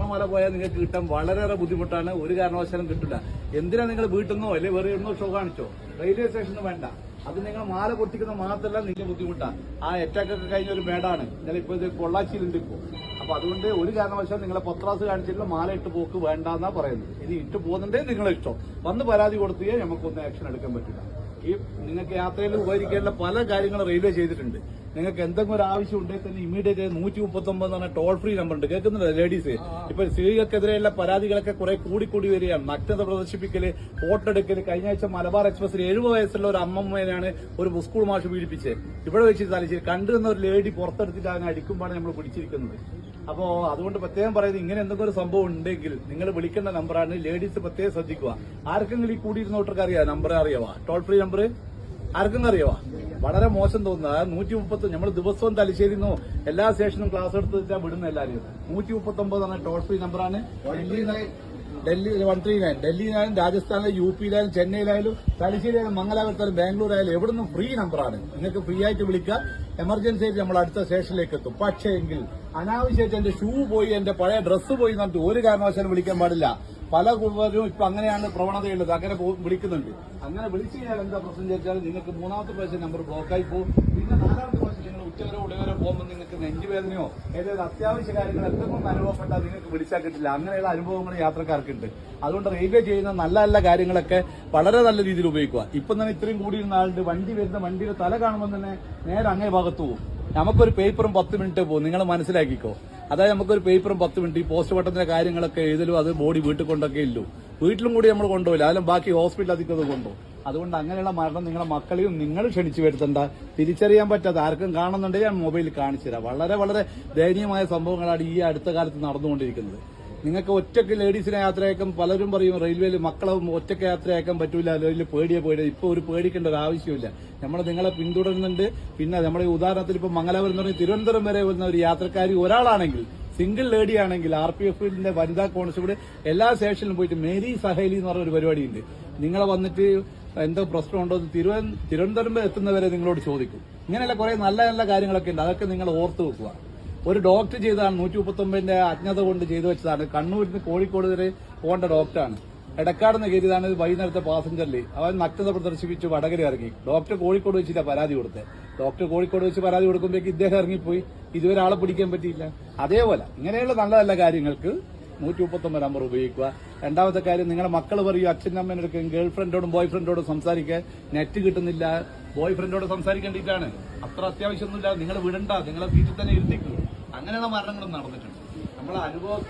സ്വർണ്ണമാല പോയാൽ നിങ്ങൾക്ക് കിട്ടാൻ വളരെയേറെ ബുദ്ധിമുട്ടാണ്. ഒരു കാരണവശാലും കിട്ടില്ല. എന്തിനാ നിങ്ങൾ വീട്ടിൽ നിന്നോ അല്ലെങ്കിൽ വേറെ എവിടുന്നോ ഷോ കാണിച്ചോ, റെയിൽവേ സ്റ്റേഷനിൽ വേണ്ട. അത് നിങ്ങൾ മാല പൊട്ടിക്കുന്ന മാത്രമല്ല നിങ്ങൾക്ക് ബുദ്ധിമുട്ടാണ്. ആ അറ്റാക്കൊക്കെ കഴിഞ്ഞ ഒരു മേടാണ്. ഇന്നലെ ഇപ്പോൾ ഇത് പൊള്ളാച്ചിയിലുണ്ട് ഇപ്പോൾ. അപ്പൊ അതുകൊണ്ട് ഒരു കാരണവശാലും നിങ്ങളെ പത്രാസ് കാണിച്ചിട്ടുള്ള മാല ഇട്ട് പോക്ക് വേണ്ടെന്നാ പറയുന്നത്. ഇനി ഇട്ട് പോകുന്നുണ്ടേ നിങ്ങളെ ഇഷ്ടം. വന്ന് പരാതി കൊടുത്തേ നമുക്കൊന്നും ആക്ഷൻ എടുക്കാൻ പറ്റില്ല. ഈ നിങ്ങൾക്ക് യാത്രയിൽ ഉപകരിക്കേണ്ട പല കാര്യങ്ങളും റെയിൽവേ ചെയ്തിട്ടുണ്ട്. നിങ്ങൾക്ക് എന്തെങ്കിലും ഒരു ആവശ്യം ഉണ്ടെങ്കിൽ തന്നെ ഇമ്മീഡിയറ്റ് 139 എന്ന് പറഞ്ഞ ടോൾ ഫ്രീ നമ്പർ ഉണ്ട്. കേൾക്കുന്നില്ല ലേഡീസ്? ഇപ്പൊ സ്ത്രീകൾക്കെതിരെയുള്ള പരാതികളൊക്കെ കുറെ കൂടിക്കൂടി വരികയാണ്. നഗ്നത പ്രദർശിപ്പിക്കല്, ഫോട്ടോ എടുക്കല്. കഴിഞ്ഞ ആഴ്ച മലബാർ എക്സ്പ്രസിൽ 70 വയസ്സുള്ള ഒരു അമ്മമ്മേനാണ് ഒരു സ്കൂൾ മാഷ് പീഡിപ്പിച്ചത്. ഇവിടെ വെച്ച് തലശ്ശേരി കണ്ടുവന്ന ഒരു ലേഡി പുറത്തെടുത്തിട്ട് അതിനെ അടിക്കുമ്പോഴാണ് നമ്മൾ പിടിച്ചിരിക്കുന്നത്. അപ്പോ അതുകൊണ്ട് പ്രത്യേകം പറയുന്നത്, ഇങ്ങനെ എന്തെങ്കിലും ഒരു സംഭവം ഉണ്ടെങ്കിൽ നിങ്ങൾ വിളിക്കേണ്ട നമ്പറാണ്. ലേഡീസ് പ്രത്യേകം ശ്രദ്ധിക്കുക. ആർക്കെങ്കിലും ഈ കൂടിയിരുന്നോട്ടർക്ക് അറിയാം നമ്പർ അറിയാവാ? ടോൾ ഫ്രീ നമ്പർ ആർക്കും അറിയാവാ? വളരെ മോശം തോന്നുന്നത് 130. നമ്മൾ ദിവസവും തലശ്ശേരിന്നോ എല്ലാ സ്റ്റേഷനും ക്ലാസ് എടുത്ത് വെച്ചാൽ വിടുന്ന എല്ലാവരും. 139 എന്ന ടോൾ ഫ്രീ നമ്പറാണ്. ഡൽഹി 139. ഡൽഹിയിലായാലും രാജസ്ഥാനിലും യു പിയിലായാലും ചെന്നൈയിലായാലും തലശ്ശേരിയായാലും മംഗലാപുരത്തായാലും ബാംഗ്ലൂരായാലും എവിടുന്നും ഫ്രീ നമ്പറാണ്. നിങ്ങൾക്ക് ഫ്രീ ആയിട്ട് വിളിക്കുക. എമർജൻസി ആയിട്ട് നമ്മൾ അടുത്ത സ്റ്റേഷനിലേക്ക് എത്തും. പക്ഷേ എങ്കിൽ അനാവശ്യമായിട്ട് എന്റെ ഷൂ പോയി, എന്റെ പഴയ ഡ്രസ്സ് പോയി എന്നിട്ട് ഒരു കാരണവശാലും വിളിക്കാൻ പാടില്ല. പല കുടുംബരും ഇപ്പൊ അങ്ങനെയാണ് പ്രവണതയുള്ളത്. അങ്ങനെ വിളിക്കുന്നുണ്ട്. അങ്ങനെ വിളിച്ചു കഴിഞ്ഞാൽ എന്താ പ്രശ്നം ചോദിച്ചാൽ നിങ്ങൾക്ക് മൂന്നാമത്തെ പ്രാവശ്യം നമ്പർ ബ്ലോക്കായി പോകും. പിന്നെ നാലാമത്തെ പ്രാവശ്യം നിങ്ങൾ ഉച്ചവരെ ഉടവരെ പോകുമ്പോൾ നിങ്ങൾക്ക് നെഞ്ചുവേദനയോ ഏതെങ്കിലും അത്യാവശ്യ കാര്യങ്ങൾ എന്തെങ്കിലും അനുഭവപ്പെട്ടാൽ നിങ്ങൾക്ക് വിളിച്ചാൽ കിട്ടില്ല. അങ്ങനെയുള്ള അനുഭവങ്ങൾ യാത്രക്കാർക്കുണ്ട്. അതുകൊണ്ട് റെയിൽവേ ചെയ്യുന്ന നല്ല നല്ല കാര്യങ്ങളൊക്കെ വളരെ നല്ല രീതിയിൽ ഉപയോഗിക്കുക. ഇപ്പം തന്നെ ഇത്രയും കൂടിയിരുന്ന ആളുടെ വണ്ടി വരുന്ന വണ്ടിയുടെ തല കാണുമ്പോൾ തന്നെ നേരെ അങ്ങേ ഭാഗത്ത് പോകും. നമുക്കൊരു പേപ്പറും 10 മിനിറ്റ് പോകും. നിങ്ങൾ മനസ്സിലാക്കിക്കോ. അതായത് നമുക്കൊരു പേപ്പറും 10 മിനിറ്റ് ഈ പോസ്റ്റ് മട്ടത്തിന്റെ കാര്യങ്ങളൊക്കെ എഴുതലും അത് ബോഡി വീട്ടിൽ കൊണ്ടൊക്കെ ഇല്ലു. വീട്ടിലും കൂടി നമ്മൾ കൊണ്ടുപോയില്ല. അതിലും ബാക്കി ഹോസ്പിറ്റലിൽ അധികം കൊണ്ടുപോകും. അതുകൊണ്ട് അങ്ങനെയുള്ള മരണം നിങ്ങളെ മക്കളെയും നിങ്ങൾ ക്ഷണിച്ചു വരുത്തണ്ട. തിരിച്ചറിയാൻ പറ്റാത്ത ആർക്കും കാണുന്നുണ്ടെങ്കിൽ ഞാൻ മൊബൈലിൽ കാണിച്ചു തരാം. വളരെ വളരെ ദയനീയമായ സംഭവങ്ങളാണ് ഈ അടുത്ത കാലത്ത് നടന്നുകൊണ്ടിരിക്കുന്നത്. നിങ്ങൾക്ക് ഒറ്റയ്ക്ക് ലേഡീസിനെ യാത്രയാക്കാൻ പലരും പറയും റെയിൽവേയിൽ മക്കളെ ഒറ്റയ്ക്ക് യാത്രയാക്കാൻ പറ്റൂല, അല്ലെങ്കിൽ പേടിയെ. ഇപ്പൊ ഒരു പേടിക്കേണ്ട ഒരു ആവശ്യമില്ല. നമ്മൾ നിങ്ങളെ പിന്തുടരുന്നുണ്ട്. പിന്നെ നമ്മുടെ ഉദാഹരണത്തിൽ ഇപ്പൊ മംഗലാപുരം എന്ന് പറഞ്ഞാൽ തിരുവനന്തപുരം വരെ വരുന്ന ഒരു യാത്രക്കാരി ഒരാളാണെങ്കിൽ, സിംഗിൾ ലേഡി ആണെങ്കിൽ RPF വനിതാ കോൺസ്റ്റബിൾ എല്ലാ സ്റ്റേഷനിലും പോയിട്ട് മേരി സഹേലി എന്ന് പറഞ്ഞ ഒരു പരിപാടിയുണ്ട്. നിങ്ങളെ വന്നിട്ട് എന്തോ പ്രശ്നമുണ്ടോ തിരുവനന്തപുരം എത്തുന്നവരെ നിങ്ങളോട് ചോദിക്കും. ഇങ്ങനെയുള്ള കുറെ നല്ല നല്ല കാര്യങ്ങളൊക്കെ ഉണ്ട്. അതൊക്കെ നിങ്ങൾ ഓർത്തു വെക്കുക. ഒരു ഡോക്ടർ ചെയ്തതാണ് 139 അജ്ഞത കൊണ്ട് ചെയ്തു വെച്ചതാണ്. കണ്ണൂരിൽ നിന്ന് കോഴിക്കോട് വരെ പോകേണ്ട ഡോക്ടറാണ്. എടക്കാടുന്ന് കയറിയതാണ് വൈകുന്നേരത്തെ പാസഞ്ചറിൽ. അവൻ നഗ്നത പ്രദർശിപ്പിച്ച് വടകര ഇറങ്ങി. ഡോക്ടർ കോഴിക്കോട് വെച്ചിട്ടാണ് പരാതി കൊടുത്തത്. ഡോക്ടർ കോഴിക്കോട് വെച്ച് പരാതി കൊടുക്കുമ്പോഴേക്ക് ഇദ്ദേഹം ഇറങ്ങിപ്പോയി. ഇതുവരെ ആളെ പിടിക്കാൻ പറ്റിയില്ല. അതേപോലെ ഇങ്ങനെയുള്ള നല്ല നല്ല കാര്യങ്ങൾക്ക് 139 നമ്പർ ഉപയോഗിക്കുക. രണ്ടാമത്തെ കാര്യം, നിങ്ങളുടെ മക്കൾ പറയും അച്ഛനും അമ്മേനൊക്കെ ഗേൾ ഫ്രണ്ടോടും ബോയ് ഫ്രണ്ടോടും സംസാരിക്കാൻ നെറ്റ് കിട്ടുന്നില്ല. ബോയ് ഫ്രണ്ടോട് സംസാരിക്കേണ്ടിയിട്ടാണ്. അത്ര അത്യാവശ്യമൊന്നുമില്ല. നിങ്ങൾ വിടണ്ട. നിങ്ങളെ വീട്ടിൽ തന്നെ ഇരുത്തിക്കും. അങ്ങനെയുള്ള മരണങ്ങളും നടന്നിട്ടുണ്ട്. നമ്മളെ അനുഭവം